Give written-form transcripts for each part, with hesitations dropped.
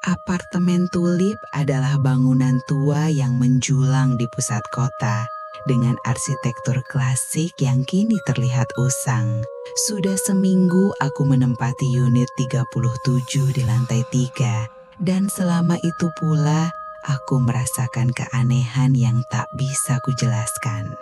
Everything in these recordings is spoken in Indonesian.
Apartemen Tulip adalah bangunan tua yang menjulang di pusat kota dengan arsitektur klasik yang kini terlihat usang. Sudah seminggu aku menempati unit 37 di lantai 3 dan selama itu pula aku merasakan keanehan yang tak bisa kujelaskan.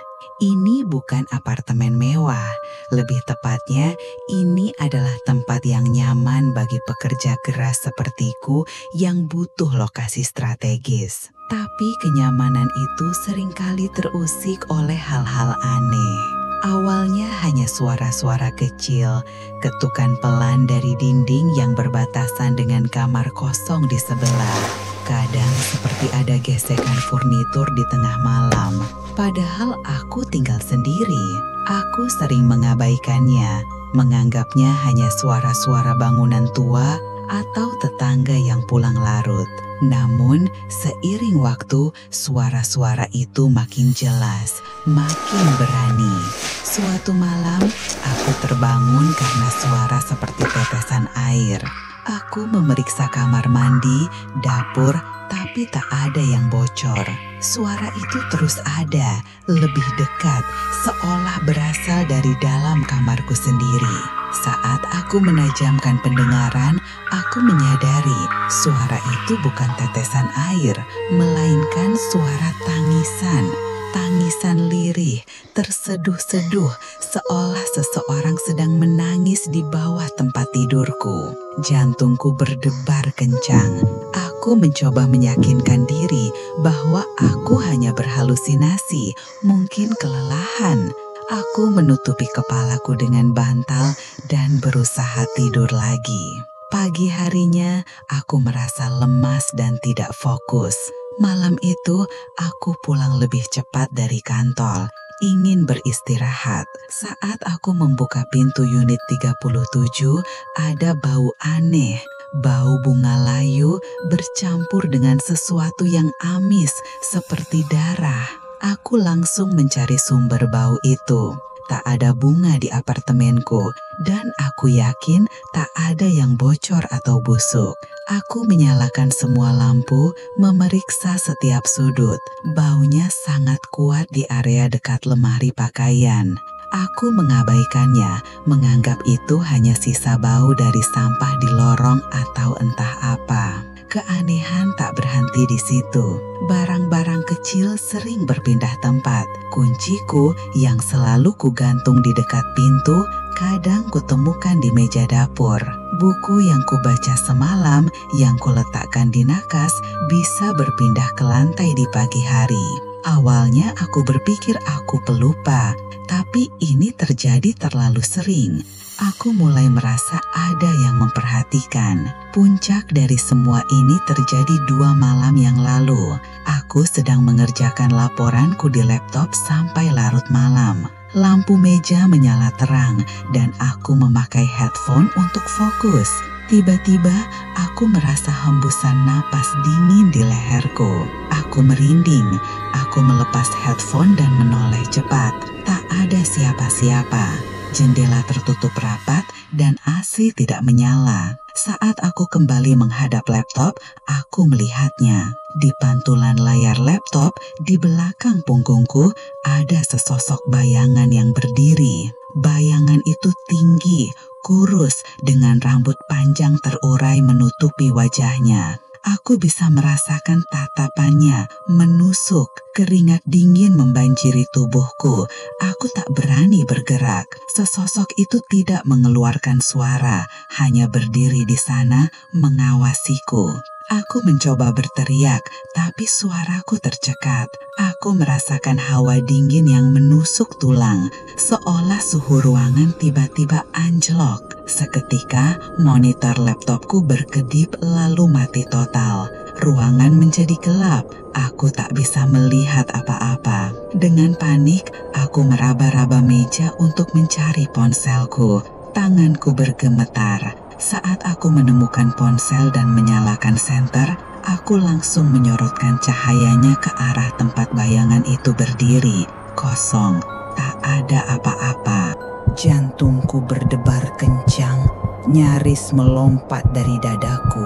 Ini bukan apartemen mewah, lebih tepatnya ini adalah tempat yang nyaman bagi pekerja keras sepertiku yang butuh lokasi strategis. Tapi kenyamanan itu seringkali terusik oleh hal-hal aneh. Awalnya hanya suara-suara kecil, ketukan pelan dari dinding yang berbatasan dengan kamar kosong di sebelah. Kadang seperti ada gesekan furnitur di tengah malam. Padahal aku tinggal sendiri. Aku sering mengabaikannya, menganggapnya hanya suara-suara bangunan tua atau tetangga yang pulang larut. Namun, seiring waktu, suara-suara itu makin jelas, makin berani. Suatu malam, aku terbangun karena suara seperti tetesan air. Aku memeriksa kamar mandi, dapur, tapi tak ada yang bocor. Suara itu terus ada, lebih dekat, seolah berasal dari dalam kamarku sendiri. Saat aku menajamkan pendengaran, aku menyadari suara itu bukan tetesan air, melainkan suara tangisan. Tangisan lirih, terseduh-seduh, seolah seseorang sedang menangis di bawah tempat tidurku. Jantungku berdebar kencang. Aku mencoba meyakinkan diri bahwa aku hanya berhalusinasi, mungkin kelelahan. Aku menutupi kepalaku dengan bantal dan berusaha tidur lagi. Pagi harinya, aku merasa lemas dan tidak fokus. Malam itu, aku pulang lebih cepat dari kantor, ingin beristirahat. Saat aku membuka pintu unit 37, ada bau aneh. Bau bunga layu bercampur dengan sesuatu yang amis seperti darah. Aku langsung mencari sumber bau itu. Tak ada bunga di apartemenku dan aku yakin tak ada yang bocor atau busuk. Aku menyalakan semua lampu, memeriksa setiap sudut. Baunya sangat kuat di area dekat lemari pakaian. Aku mengabaikannya, menganggap itu hanya sisa bau dari sampah di lorong atau entah apa. Keanehan tak berhenti di situ. Barang-barang kecil sering berpindah tempat. Kunciku yang selalu kugantung di dekat pintu, kadang kutemukan di meja dapur. Buku yang kubaca semalam yang kuletakkan di nakas bisa berpindah ke lantai di pagi hari. Awalnya aku berpikir aku pelupa, tapi ini terjadi terlalu sering. Aku mulai merasa ada yang memperhatikan. Puncak dari semua ini terjadi 2 malam yang lalu. Aku sedang mengerjakan laporanku di laptop sampai larut malam. Lampu meja menyala terang dan aku memakai headphone untuk fokus. Tiba-tiba aku merasa hembusan napas dingin di leherku. Aku merinding. Aku melepas headphone dan menoleh cepat. Tak ada siapa-siapa. Jendela tertutup rapat dan AC tidak menyala. Saat aku kembali menghadap laptop, aku melihatnya. Di pantulan layar laptop, di belakang punggungku, ada sesosok bayangan yang berdiri. Bayangan itu tinggi, kurus, dengan rambut panjang terurai menutupi wajahnya. Aku bisa merasakan tatapannya menusuk, keringat dingin membanjiri tubuhku. Aku tak berani bergerak. Sesosok itu tidak mengeluarkan suara, hanya berdiri di sana mengawasiku. Aku mencoba berteriak, tapi suaraku tercekat. Aku merasakan hawa dingin yang menusuk tulang, seolah suhu ruangan tiba-tiba anjlok. Seketika, monitor laptopku berkedip lalu mati total. ruangan menjadi gelap. Aku tak bisa melihat apa-apa. Dengan panik, aku meraba-raba meja untuk mencari ponselku. Tanganku bergemetar. Saat aku menemukan ponsel dan menyalakan senter, aku langsung menyorotkan cahayanya ke arah tempat bayangan itu berdiri. Kosong, tak ada apa-apa. Jantungku berdebar kencang, nyaris melompat dari dadaku.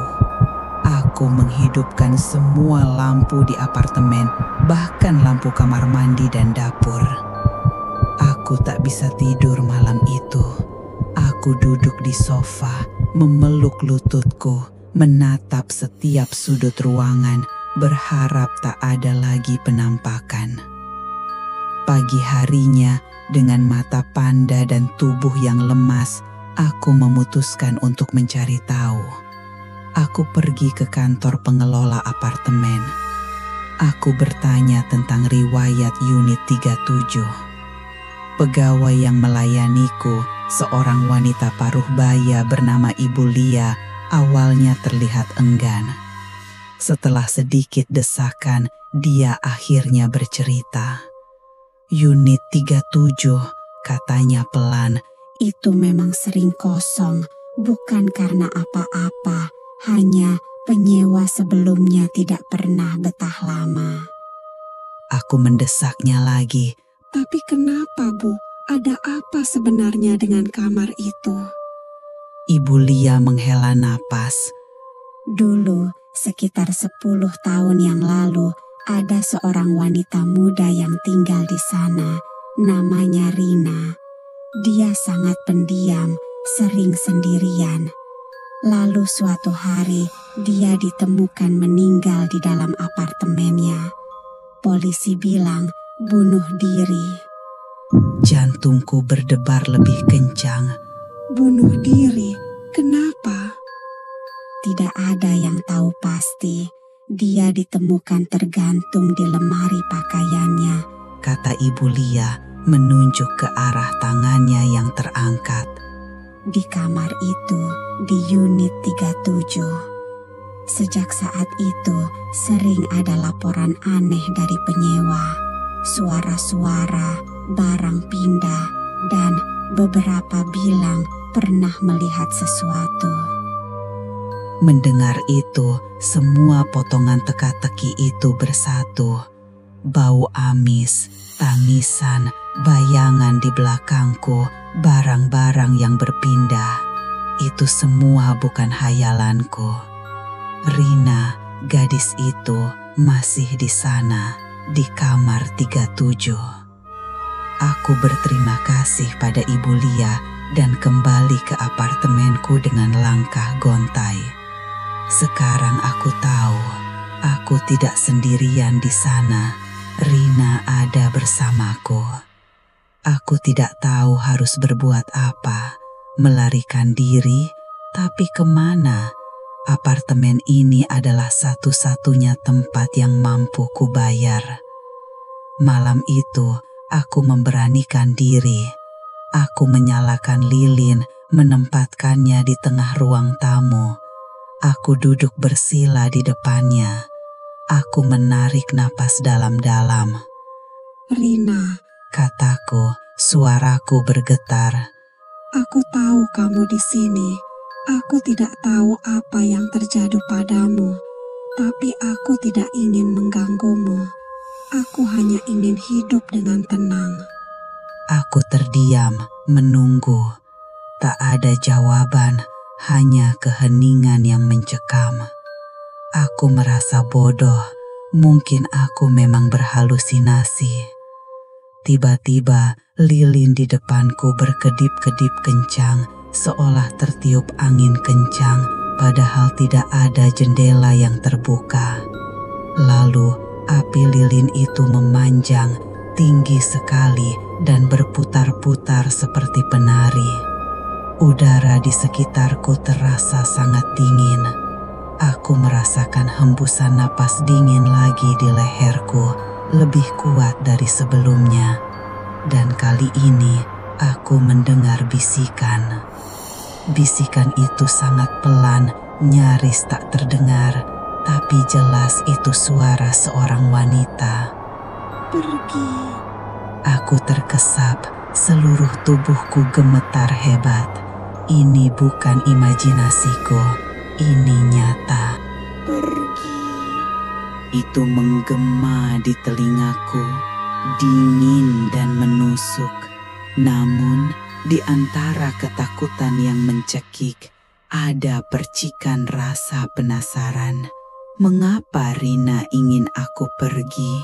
Aku menghidupkan semua lampu di apartemen, bahkan lampu kamar mandi dan dapur. Aku tak bisa tidur malam itu. Aku duduk di sofa, memeluk lututku, menatap setiap sudut ruangan, berharap tak ada lagi penampakan. Pagi harinya, dengan mata panda dan tubuh yang lemas, aku memutuskan untuk mencari tahu. Aku pergi ke kantor pengelola apartemen. Aku bertanya tentang riwayat unit 37. Pegawai yang melayaniku, seorang wanita paruh baya bernama Ibu Lia, awalnya terlihat enggan. Setelah sedikit desakan, dia akhirnya bercerita. Unit 37, katanya pelan. Itu memang sering kosong, bukan karena apa-apa. Hanya penyewa sebelumnya tidak pernah betah lama. Aku mendesaknya lagi. Tapi kenapa, Bu? Ada apa sebenarnya dengan kamar itu? Ibu Lia menghela napas. Dulu, sekitar 10 tahun yang lalu, ada seorang wanita muda yang tinggal di sana. Namanya Rina. Dia sangat pendiam, sering sendirian. Lalu suatu hari, dia ditemukan meninggal di dalam apartemennya. Polisi bilang bunuh diri. Jantungku berdebar lebih kencang. Bunuh diri? Kenapa? Tidak ada yang tahu pasti. Dia ditemukan tergantung di lemari pakaiannya, kata Ibu Lia menunjuk ke arah tangannya yang terangkat. Di kamar itu, di unit 37. Sejak saat itu, sering ada laporan aneh dari penyewa. Suara-suara, barang pindah, dan beberapa bilang pernah melihat sesuatu. Mendengar itu, semua potongan teka-teki itu bersatu. Bau amis, tangisan, bayangan di belakangku, barang-barang yang berpindah. Itu semua bukan hayalanku. Rina, gadis itu, masih di sana, di kamar 37. Aku berterima kasih pada Ibu Lia dan kembali ke apartemenku dengan langkah gontai. Sekarang aku tahu, aku tidak sendirian di sana. Rina ada bersamaku. Aku tidak tahu harus berbuat apa, melarikan diri, tapi kemana? Apartemen ini adalah satu-satunya tempat yang mampu kubayar. Malam itu, aku memberanikan diri. Aku menyalakan lilin, menempatkannya di tengah ruang tamu. Aku duduk bersila di depannya. Aku menarik napas dalam-dalam. Rina, kataku, suaraku bergetar. Aku tahu kamu di sini. Aku tidak tahu apa yang terjadi padamu, tapi aku tidak ingin mengganggumu. Aku hanya ingin hidup dengan tenang. Aku terdiam, menunggu. Tak ada jawaban, hanya keheningan yang mencekam. Aku merasa bodoh, mungkin aku memang berhalusinasi. Tiba-tiba, lilin di depanku berkedip-kedip kencang, seolah tertiup angin kencang, padahal tidak ada jendela yang terbuka. Lalu, api lilin itu memanjang, tinggi sekali, dan berputar-putar seperti penari. Udara di sekitarku terasa sangat dingin. Aku merasakan hembusan napas dingin lagi di leherku, lebih kuat dari sebelumnya. Dan kali ini, aku mendengar bisikan. Bisikan itu sangat pelan, nyaris tak terdengar. tapi jelas itu suara seorang wanita. Pergi. Aku terkesap, seluruh tubuhku gemetar hebat. Ini bukan imajinasiku, ini nyata. Pergi. Itu menggema di telingaku, dingin dan menusuk. Namun, di antara ketakutan yang mencekik, ada percikan rasa penasaran. Mengapa Rina ingin aku pergi?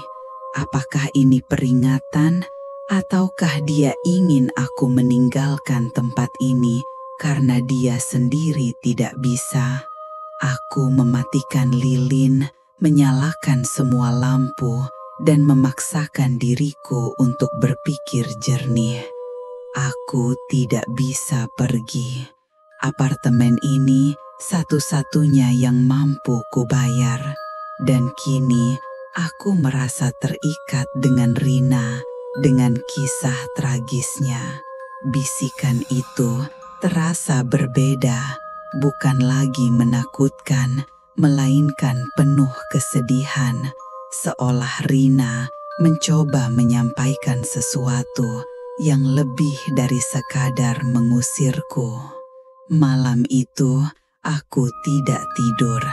Apakah ini peringatan, ataukah dia ingin aku meninggalkan tempat ini karena dia sendiri tidak bisa? Aku mematikan lilin, menyalakan semua lampu, dan memaksakan diriku untuk berpikir jernih. Aku tidak bisa pergi. Apartemen ini satu-satunya yang mampu kubayar. Dan kini aku merasa terikat dengan Rina, dengan kisah tragisnya. Bisikan itu terasa berbeda, bukan lagi menakutkan, melainkan penuh kesedihan. Seolah Rina mencoba menyampaikan sesuatu yang lebih dari sekadar mengusirku. Malam itu aku tidak tidur.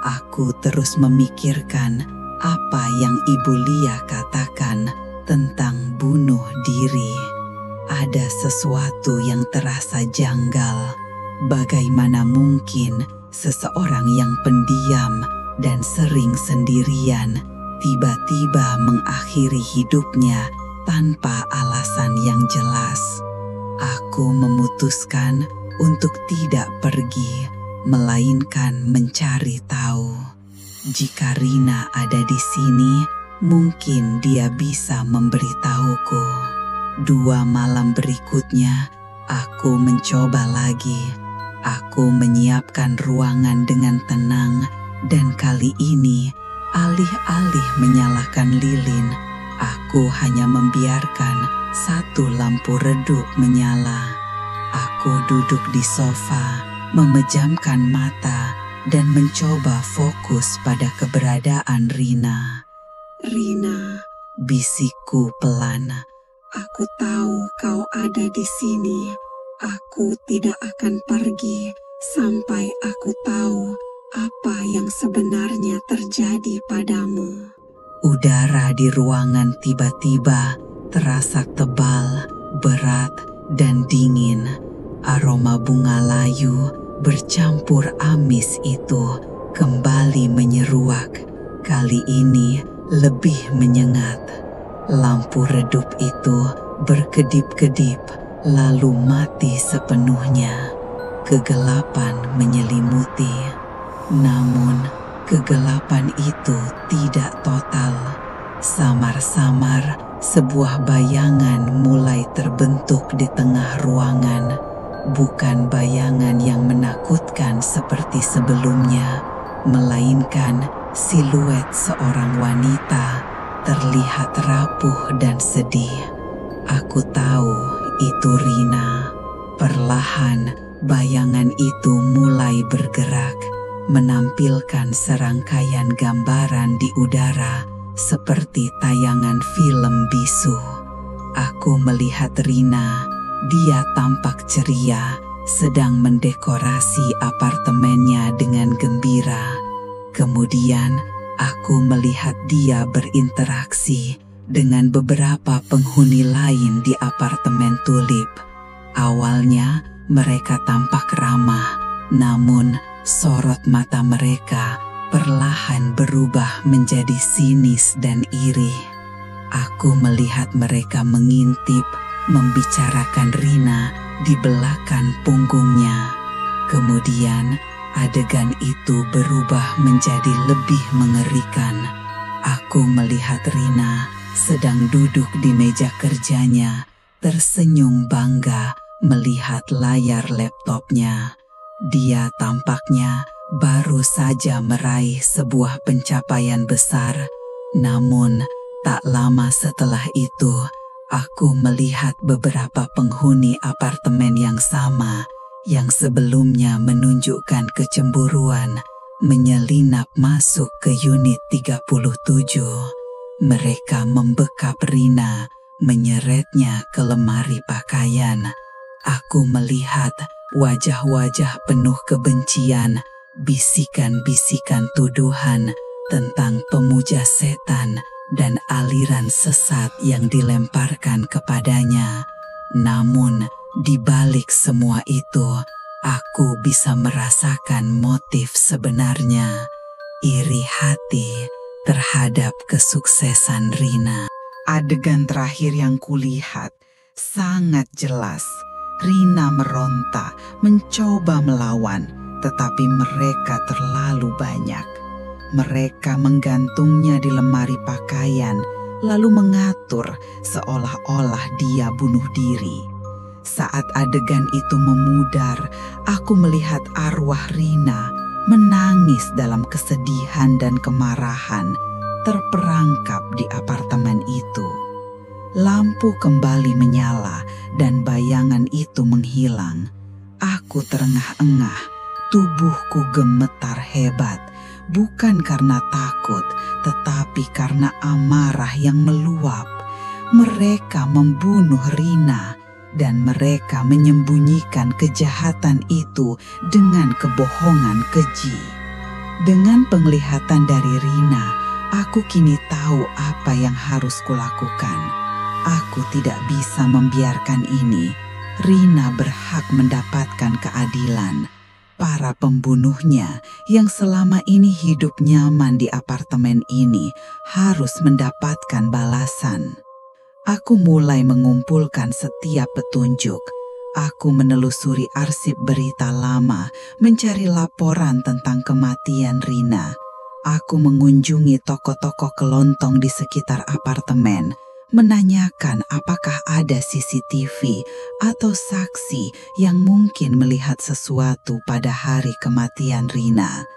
Aku terus memikirkan apa yang Ibu Lia katakan tentang bunuh diri. Ada sesuatu yang terasa janggal. Bagaimana mungkin seseorang yang pendiam dan sering sendirian tiba-tiba mengakhiri hidupnya tanpa alasan yang jelas. Aku memutuskan untuk tidak pergi, melainkan mencari tahu. Jika Rina ada di sini, mungkin dia bisa memberitahuku. 2 malam berikutnya, aku mencoba lagi. Aku menyiapkan ruangan dengan tenang, dan kali ini, alih-alih menyalakan lilin, aku hanya membiarkan 1 lampu redup menyala. Aku duduk di sofa, memejamkan mata, dan mencoba fokus pada keberadaan Rina. Rina, Bisikku pelan. aku tahu kau ada di sini. Aku tidak akan pergi sampai aku tahu apa yang sebenarnya terjadi padamu. Udara di ruangan tiba-tiba terasa tebal, berat, dan dingin. Aroma bunga layu bercampur amis itu kembali menyeruak. Kali ini lebih menyengat. Lampu redup itu berkedip-kedip, lalu mati sepenuhnya. Kegelapan menyelimuti. Namun, kegelapan itu tidak total. Samar-samar, sebuah bayangan mulai terbentuk di tengah ruangan. Bukan bayangan yang menakutkan seperti sebelumnya, melainkan siluet seorang wanita terlihat rapuh dan sedih. Aku tahu itu Rina. Perlahan, bayangan itu mulai bergerak, menampilkan serangkaian gambaran di udara seperti tayangan film bisu. Aku melihat Rina. Dia tampak ceria, sedang mendekorasi apartemennya dengan gembira. Kemudian, aku melihat dia berinteraksi dengan beberapa penghuni lain di apartemen Tulip. Awalnya, mereka tampak ramah, namun sorot mata mereka perlahan berubah menjadi sinis dan iri. Aku melihat mereka mengintip, membicarakan Rina di belakang punggungnya. Kemudian, adegan itu berubah menjadi lebih mengerikan. Aku melihat Rina sedang duduk di meja kerjanya, tersenyum bangga melihat layar laptopnya. Dia tampaknya baru saja meraih sebuah pencapaian besar. Namun, tak lama setelah itu, aku melihat beberapa penghuni apartemen yang sama yang sebelumnya menunjukkan kecemburuan. menyelinap masuk ke unit 37. Mereka membekap Rina, menyeretnya ke lemari pakaian. Aku melihat wajah-wajah penuh kebencian, bisikan-bisikan tuduhan tentang pemuja setan dan aliran sesat yang dilemparkan kepadanya. Namun, di balik semua itu, aku bisa merasakan motif sebenarnya, iri hati terhadap kesuksesan Rina. Adegan terakhir yang kulihat sangat jelas. Rina meronta, mencoba melawan, tetapi mereka terlalu banyak. Mereka menggantungnya di lemari pakaian, lalu mengatur seolah-olah dia bunuh diri. Saat adegan itu memudar, aku melihat arwah Rina menangis dalam kesedihan dan kemarahan, terperangkap di apartemen itu. Lampu kembali menyala dan bayangan itu menghilang. Aku terengah-engah, tubuhku gemetar hebat, bukan karena takut, tetapi karena amarah yang meluap. Mereka membunuh Rina dan mereka menyembunyikan kejahatan itu dengan kebohongan keji. Dengan penglihatan dari Rina, aku kini tahu apa yang harus kulakukan. Aku tidak bisa membiarkan ini. Rina berhak mendapatkan keadilan. Para pembunuhnya yang selama ini hidup nyaman di apartemen ini harus mendapatkan balasan. Aku mulai mengumpulkan setiap petunjuk. Aku menelusuri arsip berita lama, mencari laporan tentang kematian Rina. Aku mengunjungi toko-toko kelontong di sekitar apartemen, menanyakan apakah ada CCTV atau saksi yang mungkin melihat sesuatu pada hari kematian Rina.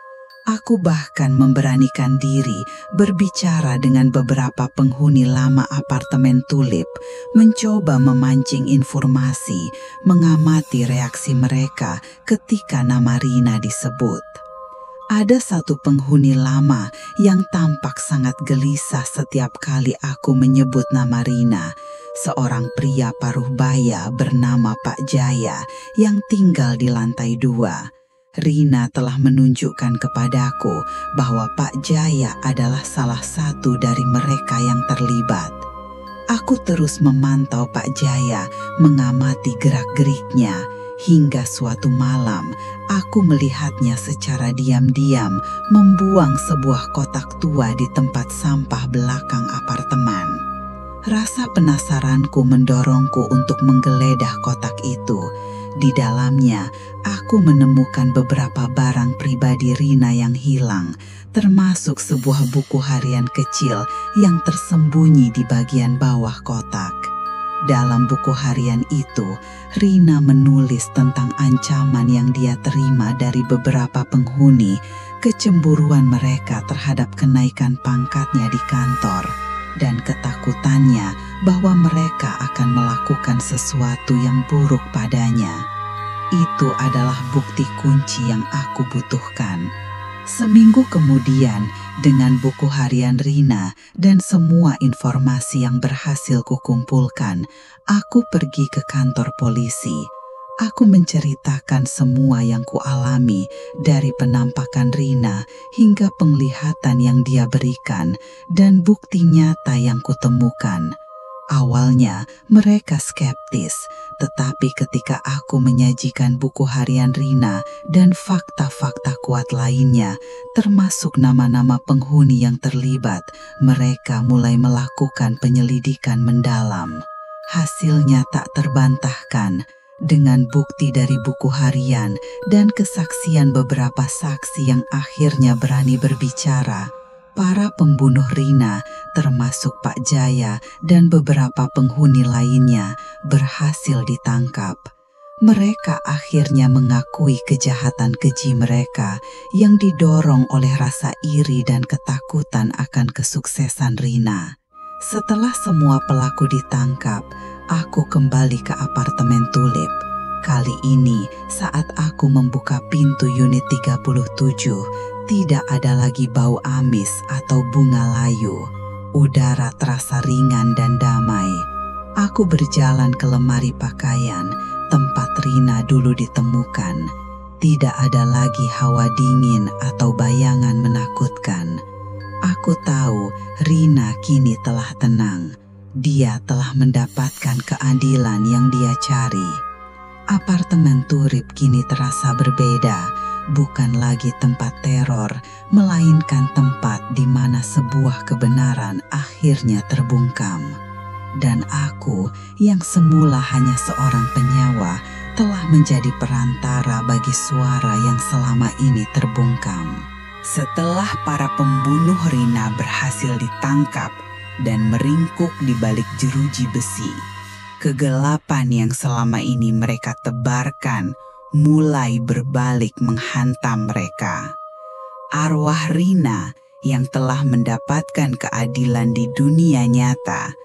Aku bahkan memberanikan diri berbicara dengan beberapa penghuni lama apartemen Tulip, mencoba memancing informasi, mengamati reaksi mereka ketika nama Rina disebut. Ada satu penghuni lama yang tampak sangat gelisah setiap kali aku menyebut nama Rina, seorang pria paruh baya bernama Pak Jaya yang tinggal di lantai 2. Rina telah menunjukkan kepadaku bahwa Pak Jaya adalah salah satu dari mereka yang terlibat. Aku terus memantau Pak Jaya, mengamati gerak-geriknya, hingga suatu malam aku melihatnya secara diam-diam membuang sebuah kotak tua di tempat sampah belakang apartemen. Rasa penasaranku mendorongku untuk menggeledah kotak itu. Di dalamnya, aku menemukan beberapa barang pribadi Rina yang hilang, termasuk sebuah buku harian kecil yang tersembunyi di bagian bawah kotak. Dalam buku harian itu, Rina menulis tentang ancaman yang dia terima dari beberapa penghuni, kecemburuan mereka terhadap kenaikan pangkatnya di kantor, dan ketakutannya bahwa mereka akan melakukan sesuatu yang buruk padanya. Itu adalah bukti kunci yang aku butuhkan. Seminggu kemudian, dengan buku harian Rina dan semua informasi yang berhasil kukumpulkan, aku pergi ke kantor polisi. Aku menceritakan semua yang kualami, dari penampakan Rina hingga penglihatan yang dia berikan dan bukti nyata yang kutemukan. Awalnya mereka skeptis, tetapi ketika aku menyajikan buku harian Rina dan fakta-fakta kuat lainnya, termasuk nama-nama penghuni yang terlibat, mereka mulai melakukan penyelidikan mendalam. Hasilnya tak terbantahkan. Dengan bukti dari buku harian dan kesaksian beberapa saksi yang akhirnya berani berbicara, para pembunuh Rina, termasuk Pak Jaya dan beberapa penghuni lainnya, berhasil ditangkap. Mereka akhirnya mengakui kejahatan keji mereka yang didorong oleh rasa iri dan ketakutan akan kesuksesan Rina. Setelah semua pelaku ditangkap, aku kembali ke apartemen Tulip. Kali ini, saat aku membuka pintu unit 37, Tidak ada lagi bau amis atau bunga layu. Udara terasa ringan dan damai. Aku berjalan ke lemari pakaian tempat Rina dulu ditemukan. Tidak ada lagi hawa dingin atau bayangan menakutkan. Aku tahu Rina kini telah tenang. Dia telah mendapatkan keadilan yang dia cari. Apartemen Turip kini terasa berbeda, bukan lagi tempat teror, melainkan tempat di mana sebuah kebenaran akhirnya terbungkam. Dan aku yang semula hanya seorang penyewa telah menjadi perantara bagi suara yang selama ini terbungkam. Setelah para pembunuh Rina berhasil ditangkap dan meringkuk di balik jeruji besi, kegelapan yang selama ini mereka tebarkan mulai berbalik menghantam mereka. Arwah Rina yang telah mendapatkan keadilan di dunia nyata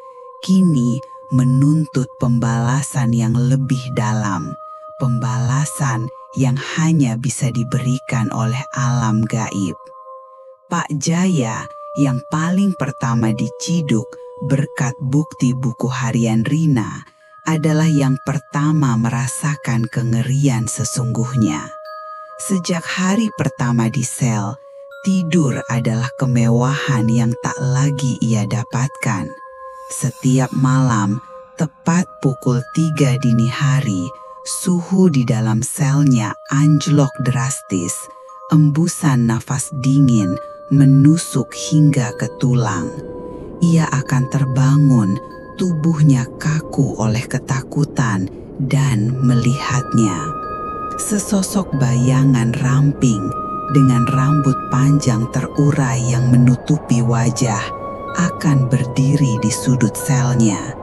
kini menuntut pembalasan yang lebih dalam, pembalasan yang hanya bisa diberikan oleh alam gaib. Pak Jaya yang paling pertama diciduk berkat bukti buku harian Rina adalah yang pertama merasakan kengerian sesungguhnya. Sejak hari pertama di sel, tidur adalah kemewahan yang tak lagi ia dapatkan. Setiap malam, tepat pukul 3 dini hari, suhu di dalam selnya anjlok drastis. Embusan nafas dingin menusuk hingga ke tulang. Ia akan terbangun, tubuhnya kaku oleh ketakutan dan melihatnya. Sesosok bayangan ramping dengan rambut panjang terurai yang menutupi wajah akan berdiri di sudut selnya.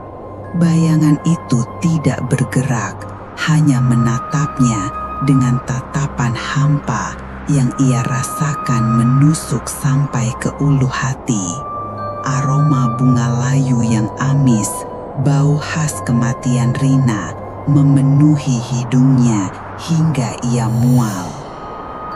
Bayangan itu tidak bergerak, hanya menatapnya dengan tatapan hampa yang ia rasakan menusuk sampai ke ulu hati. Aroma bunga layu yang amis, bau khas kematian Rina memenuhi hidungnya hingga ia mual.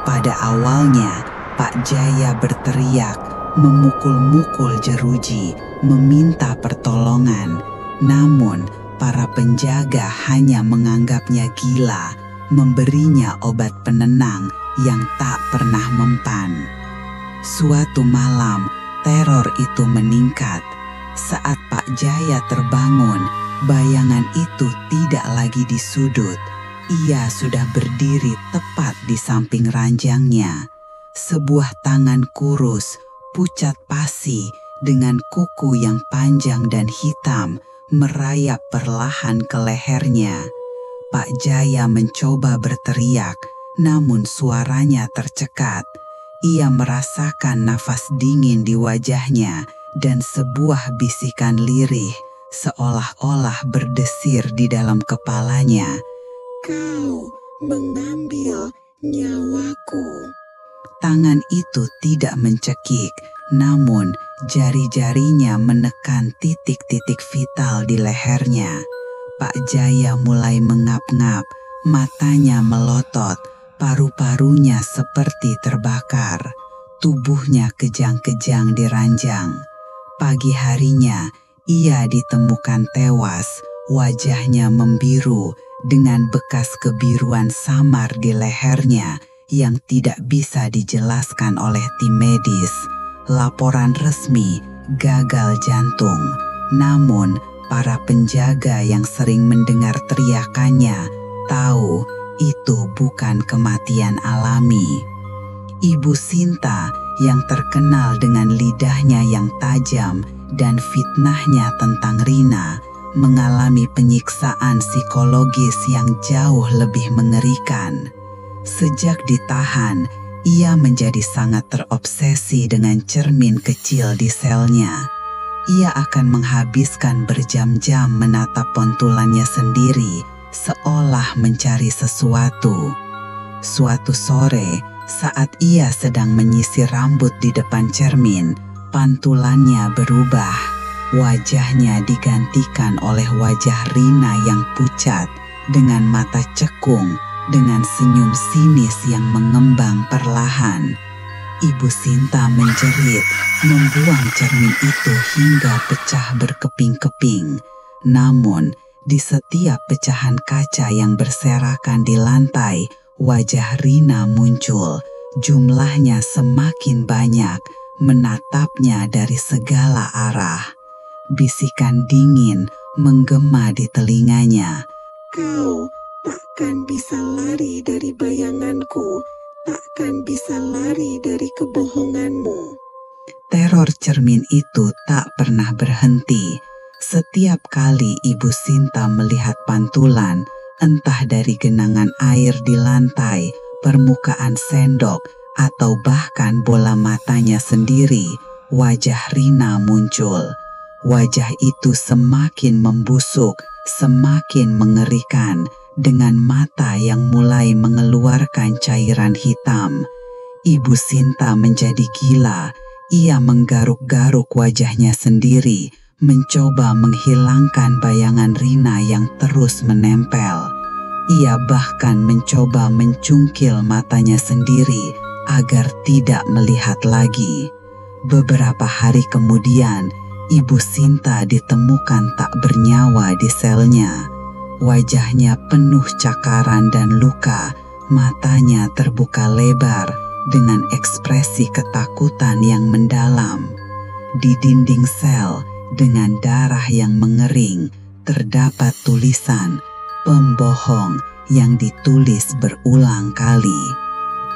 Pada awalnya, Pak Jaya berteriak, memukul-mukul jeruji, meminta pertolongan. Namun, para penjaga hanya menganggapnya gila, memberinya obat penenang yang tak pernah mempan. Suatu malam, teror itu meningkat. Saat Pak Jaya terbangun, bayangan itu tidak lagi di sudut. Ia sudah berdiri tepat di samping ranjangnya. Sebuah tangan kurus, pucat pasi, dengan kuku yang panjang dan hitam, merayap perlahan ke lehernya. Pak Jaya mencoba berteriak, namun suaranya tercekat. Ia merasakan nafas dingin di wajahnya dan sebuah bisikan lirih seolah-olah berdesir di dalam kepalanya. Kau mengambil nyawaku. Tangan itu tidak mencekik, namun jari-jarinya menekan titik-titik vital di lehernya. Pak Jaya mulai mengap-ngap, matanya melotot, paru-parunya seperti terbakar. Tubuhnya kejang-kejang di ranjang. Pagi harinya, ia ditemukan tewas, wajahnya membiru dengan bekas kebiruan samar di lehernya yang tidak bisa dijelaskan oleh tim medis. Laporan resmi gagal jantung. Namun, para penjaga yang sering mendengar teriakannya tahu itu bukan kematian alami. Ibu Sinta yang terkenal dengan lidahnya yang tajam dan fitnahnya tentang Rina mengalami penyiksaan psikologis yang jauh lebih mengerikan. Sejak ditahan, ia menjadi sangat terobsesi dengan cermin kecil di selnya. Ia akan menghabiskan berjam-jam menatap pontulannya sendiri, seolah mencari sesuatu. Suatu sore, saat ia sedang menyisir rambut di depan cermin, pantulannya berubah. Wajahnya digantikan oleh wajah Rina yang pucat, dengan mata cekung, dengan senyum sinis yang mengembang perlahan. Ibu Sinta menjerit, membuang cermin itu hingga pecah berkeping-keping. Namun, di setiap pecahan kaca yang berserakan di lantai, wajah Rina muncul. Jumlahnya semakin banyak, menatapnya dari segala arah. Bisikan dingin menggema di telinganya. Kau takkan bisa lari dari bayanganku, takkan bisa lari dari kebohonganmu. Teror cermin itu tak pernah berhenti. Setiap kali Ibu Sinta melihat pantulan, entah dari genangan air di lantai, permukaan sendok, atau bahkan bola matanya sendiri, wajah Rina muncul. Wajah itu semakin membusuk, semakin mengerikan, dengan mata yang mulai mengeluarkan cairan hitam. Ibu Sinta menjadi gila. Ia menggaruk-garuk wajahnya sendiri, mencoba menghilangkan bayangan Rina yang terus menempel. Ia bahkan mencoba mencungkil matanya sendiri agar tidak melihat lagi. Beberapa hari kemudian, Ibu Sinta ditemukan tak bernyawa di selnya. Wajahnya penuh cakaran dan luka, matanya terbuka lebar dengan ekspresi ketakutan yang mendalam. Di dinding sel, dengan darah yang mengering, terdapat tulisan "Pembohong" yang ditulis berulang kali.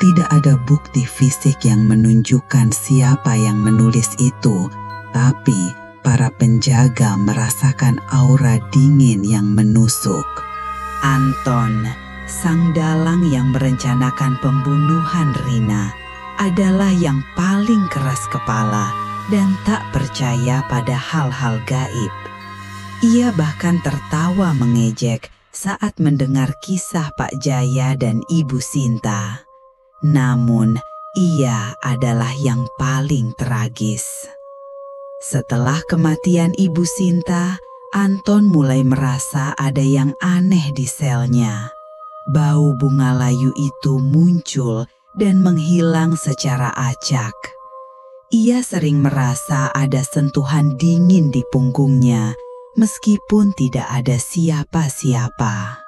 Tidak ada bukti fisik yang menunjukkan siapa yang menulis itu, tapi para penjaga merasakan aura dingin yang menusuk. Anton, sang dalang yang merencanakan pembunuhan Rina, adalah yang paling keras kepala dan tak percaya pada hal-hal gaib. Ia bahkan tertawa mengejek saat mendengar kisah Pak Jaya dan Ibu Sinta. Namun, ia adalah yang paling tragis. Setelah kematian Ibu Sinta, Anton mulai merasa ada yang aneh di selnya. Bau bunga layu itu muncul dan menghilang secara acak. Ia sering merasa ada sentuhan dingin di punggungnya, meskipun tidak ada siapa-siapa.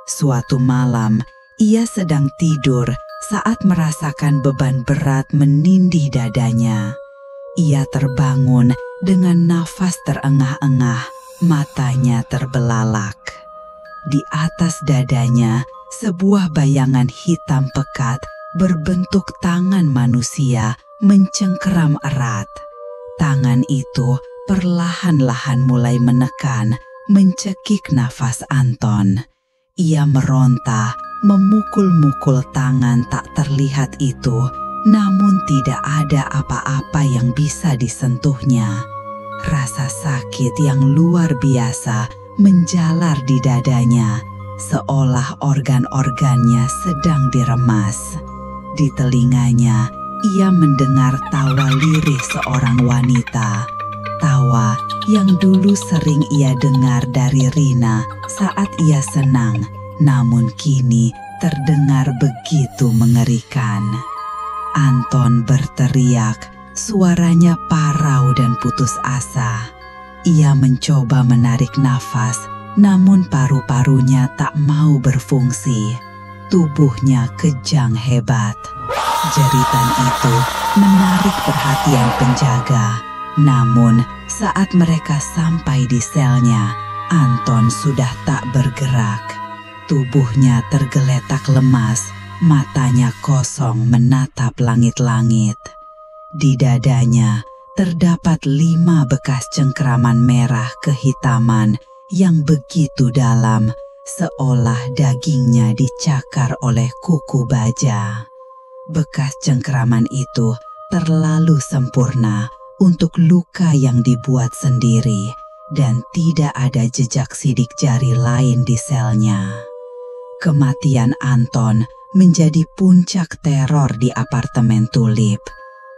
Suatu malam, ia sedang tidur saat merasakan beban berat menindih dadanya. Ia terbangun dengan nafas terengah-engah, matanya terbelalak. Di atas dadanya, sebuah bayangan hitam pekat berbentuk tangan manusia mencengkeram erat. Tangan itu perlahan-lahan mulai menekan, mencekik nafas Anton. Ia meronta, memukul-mukul tangan tak terlihat itu, namun tidak ada apa-apa yang bisa disentuhnya. Rasa sakit yang luar biasa menjalar di dadanya, seolah organ-organnya sedang diremas. Di telinganya, ia mendengar tawa lirih seorang wanita. Tawa yang dulu sering ia dengar dari Rina saat ia senang, namun kini terdengar begitu mengerikan. Anton berteriak, suaranya parau dan putus asa. Ia mencoba menarik nafas, namun paru-parunya tak mau berfungsi. Tubuhnya kejang hebat. Jeritan itu menarik perhatian penjaga. Namun, saat mereka sampai di selnya, Anton sudah tak bergerak. Tubuhnya tergeletak lemas, matanya kosong menatap langit-langit. Di dadanya terdapat 5 bekas cengkeraman merah kehitaman yang begitu dalam, seolah dagingnya dicakar oleh kuku baja. Bekas cengkeraman itu terlalu sempurna untuk luka yang dibuat sendiri, dan tidak ada jejak sidik jari lain di selnya. Kematian Anton menjadi puncak teror di apartemen Tulip.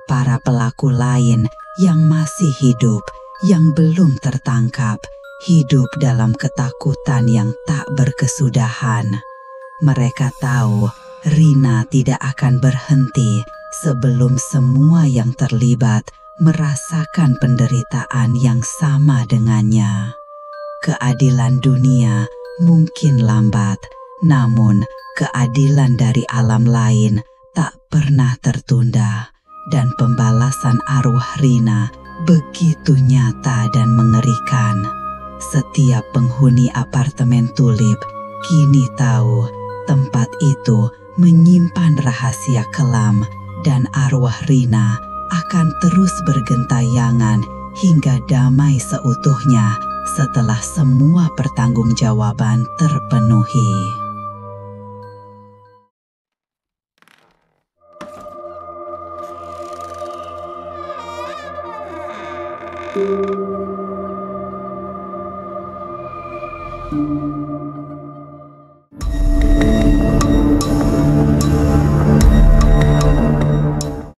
Para pelaku lain yang masih hidup, yang belum tertangkap, hidup dalam ketakutan yang tak berkesudahan. Mereka tahu Rina tidak akan berhenti sebelum semua yang terlibat merasakan penderitaan yang sama dengannya. Keadilan dunia mungkin lambat, namun keadilan dari alam lain tak pernah tertunda, dan pembalasan arwah Rina begitu nyata dan mengerikan. Setiap penghuni apartemen Tulip kini tahu tempat itu menyimpan rahasia kelam, dan arwah Rina akan terus bergentayangan hingga damai seutuhnya setelah semua pertanggungjawaban terpenuhi.